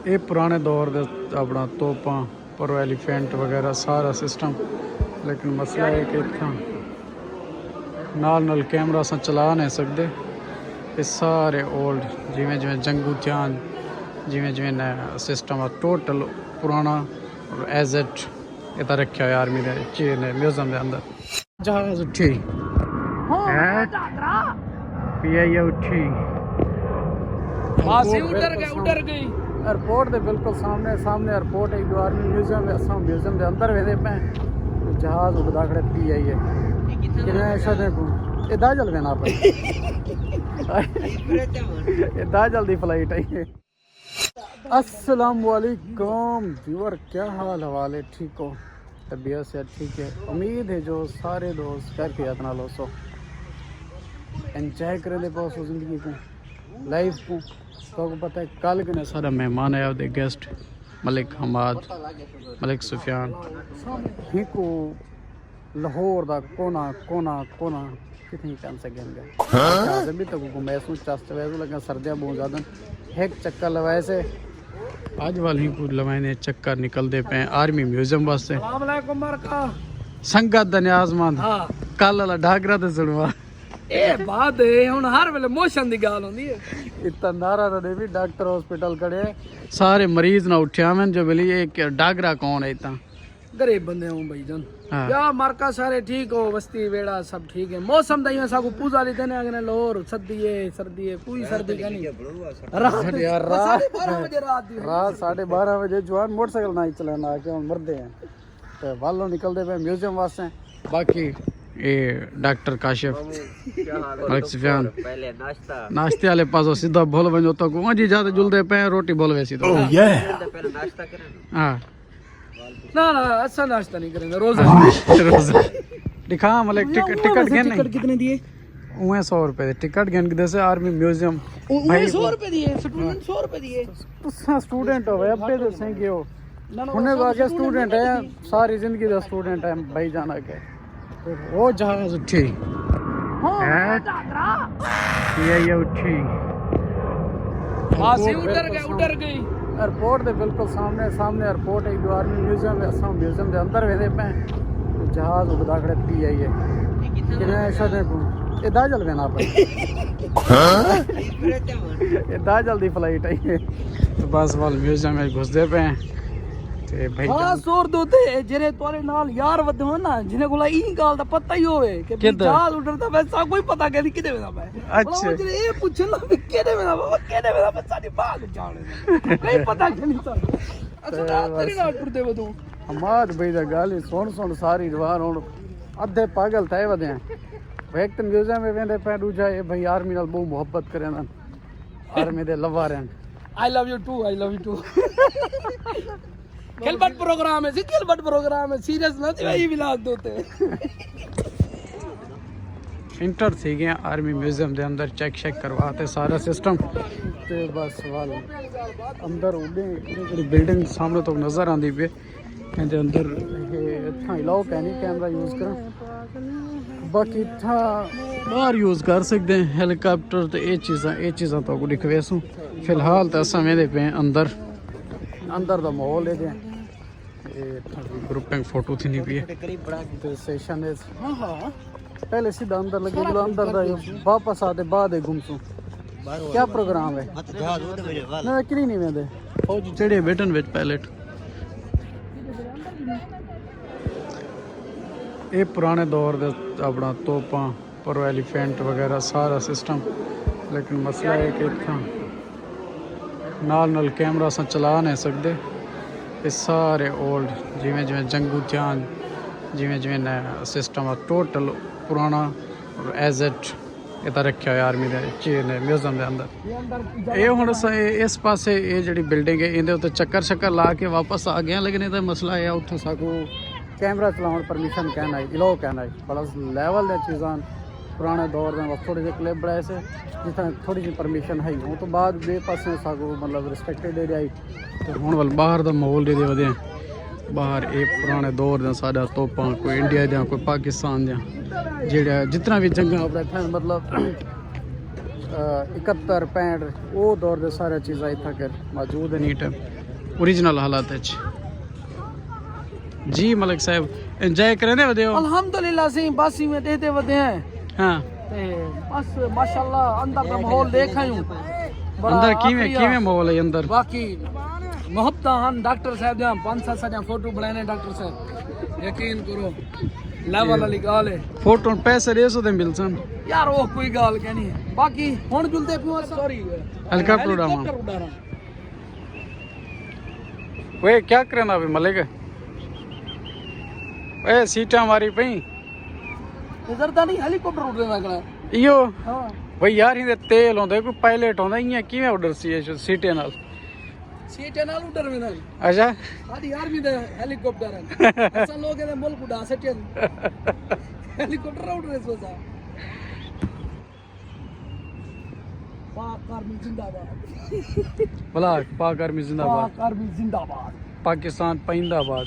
ये पुराने दौर दे अपना तोपां पर एलिफेंट वगैरह सारा सिस्टम। लेकिन मसला है कि इतना नाल कैमरा अस चला नहीं सकते। ये सारे ओल्ड जिमें जिमें जंगू ध्यान जिमें जिमें सिस्टम टोटल पुराना एज इट इतना रखा हुआ आर्मी ने चीज ने म्यूजियम के अंदर। जहाज उठी PI उठी उतर गई एयरपोर्ट के बिल्कुल सामने एयरपोर्ट एक आर्मी म्यूजियम है। असां म्यूजियम के अंदर वेदे पे जहाज उड़दा खड़े PI है किने शदे को ए दाजल वेना पे ए दाजल दी फ्लाइट है। अस्सलाम वालेकुम व्यूअर, क्या हाल हवाले, ठीक हो? तबीयत से ठीक है? उम्मीद है जो सारे दोस्त खैरियत नाल हो एंजॉय करे दे पास जिंदगी को लाइफ को। तो पता है कल के सारा मेहमान आया दे गेस्ट मलिक हमाद मलिक सुफियान ही को लाहौर दा कोना कोना कोना कितनी कम सकेंगे अभी तक को महसूस चस्ट वैसे लगा सर्दियाँ बहुत ज़्यादा एक चक्कर लवाए से आज वाली को लवाए ने चक्कर निकलते पे आर्मी म्यूजियम वास्ते। संगत दा न्याज़मंद कल वाला ढागरा ते सुनवा ए बात है हुन हर वेले मोशन दी गाल होंदी है। इतना नारा तो भी डॉक्टर हॉस्पिटल खड़े सारे मरीज ना उठ्या मैं जो बोली ये डागरा कौन है इतना गरीब बंदे हूं भाई जान। क्या मार्का सारे ठीक हो, बस्ती वेड़ा सब ठीक है। मौसम दा सा को पूजा लेते ने अगने लोर सर्दी है कोई सर्दी का नहीं। रात यार रात 12:30 बजे जवान मोटरसाइकिल ना चलाना आके मरदे हैं तो वालों निकलते पे म्यूजियम वास्ते। बाकी ये डॉक्टर काशिफ मलिक सुफियान पहले नाश्ते वाले पासो सीधा बोल बनो तो को जी ज्यादा जुलदे पे रोटी बोल वैसी तो पहले नाश्ता करें। हां ना अच्छा नाश्ता नहीं करेंगे रोजा दिखा मलिक टिकट कितने दिए? 100 रुपए टिकट गन से आर्मी म्यूजियम 100 रुपए दिए स्टूडेंट 100 रुपए दिए स्टूडेंट हो अबे तो सही हो उन्हें वाके स्टूडेंट है सारी जिंदगी का स्टूडेंट है भाई जाना के वो जहाज उठी ये उठी उतर गई एयरपोर्ट के बिल्कुल सामने एयरपोर्ट एक आर्मी म्यूजियम है। असां म्यूजियम के अंदर वेदे पे जहाज उड़दा खड़े PI है किने शदे को ए दाजल वेना पे ए दाजल दी फ्लाइट है तो बस वाल म्यूजियम में घुसदे पे ते भाई हां सोर दोते जेरे तोरे नाल यार वद हो ना जिने कोला ई गाल दा पता ही होवे कि जहाज उड़दा वैसा कोई पता के किदे वेना पे। अच्छा जेरे ए पूछना किदे वेना बच्चा दी भाग जाने नहीं पता के नहीं सा। अच्छा तेरी नाल टुरदे वदू हमाद भाई दा गाल सुन सारी जवान हुन अधे पागल थे वदे एक तो म्यूजियम में वेंदे पे दूजा ए भाई आर्मी नाल बहुत मोहब्बत करे ना आर्मी दे लवा रहन। आई लव यू टू खेलबट प्रोग्राम है सीरियस ना थी भाई विलाग दोते इंटर थी गए आर्मी म्यूजियम के अंदर चेक करवाते सारा सिस्टम ते बस वाल अंदर उड़े बिल्डिंग सामने तो नज़र आती पे कहते अंदर इतना इलाओ है नहीं कैमरा यूज़ कर बाकी इतना बाहर यूज़ कर सकते हैं हेलीकॉप्टर तो ये चीज़ा तो दिखवेसूँ फिलहाल तो असा मेरे पे अंदर दा माहौल है ग्रुपिंग फोटो थी नहीं पी सेशन पहले सीधा अंदर लगे अंदर वापस आते बाद घूमसू क्या प्रोग्राम है ना कि नहीं वेंदे फौजी चढ़े बैठन विच पायलट। ये पुराने दौर दे अपना तोपां पर एलिफेंट वगैरह सारा सिस्टम। लेकिन मसला है कि इतना नाल कैमरा अस चला नहीं सकते। ये सारे ओल्ड जिमें जिमें जंगू ध्यान जिमें जिमें सिस्टम टोटल पुराना एज इट इतना रखा हुआ आर्मी ने चीज ने म्यूजियम के अंदर। ये हुण इस पासे ये जी बिल्डिंग है इहदे उत्ते चक्कर ला के वापस आ गए। लेकिन इहदा मसला है उत्थे साकू कैमरा चलाने परमिशन कहना है इलो कहना है बड़ा लैवल दी चीज़ां पुराने दौर में थोड़े जे क्लिप बनाए से जितना थोड़ी जी परमिशन है वो तो बाद बे पासे सागो मतलब रिस्ट्रिक्टेड एरिया ही तो हुण वाल बाहर दा माहौल दे वधे बाहर ये पुराने दौर दा साडा तोपां कोई इंडिया दा कोई पाकिस्तान दा जेड़ा जितना भी जंगा बैठा मतलब 71 65 ਉਹ ਦੌਰ ਦੇ ਸਾਰੇ ਚੀਜ਼ਾਂ ਇੱਥੇ ਕਰ ਮੌਜੂਦ ਨੇ ਨੀਟ ओरिजिनल हालात जी मलिक साहब एंजॉय करने वदे हो अल्हम्दुलिल्लाह सी बस ही में देते वदे हैं हां ते बस माशाल्लाह अंदर का माहौल देख आयूं अंदर किवें माहौल है अंदर बाकी मोहब्बत हन डॉक्टर साहब दा 5-7 साडा फोटो बनाने डॉक्टर साहब यकीन करो लेवल वाली गाल है फोटो पैसे दे सो दे मिलसन यार वो कोई गाल कहनी है बाकी हुन जुलते पियो सॉरी हेलीकॉप्टर उड़ावा वे क्या करना अभी मलिक वे सीटा हमारी पई इधर ता नहीं हेलीकॉप्टर उड़ रहा है इयो हां भाई यार इधर तेल होंदा कोई पायलट होंदा इयां किवें उड़र सी सीटे नाल उड़र में ना अच्छा साडी आर्मी दे हेलीकॉप्टर है ऐसा लोग दे मुल्क उड़ा सके हेलीकॉप्टर उड़ रहे सोचा पाक आर्मी जिंदाबाद भला पाक आर्मी जिंदाबाद पाक आर्मी जिंदाबाद पाकिस्तान पैंदाबाद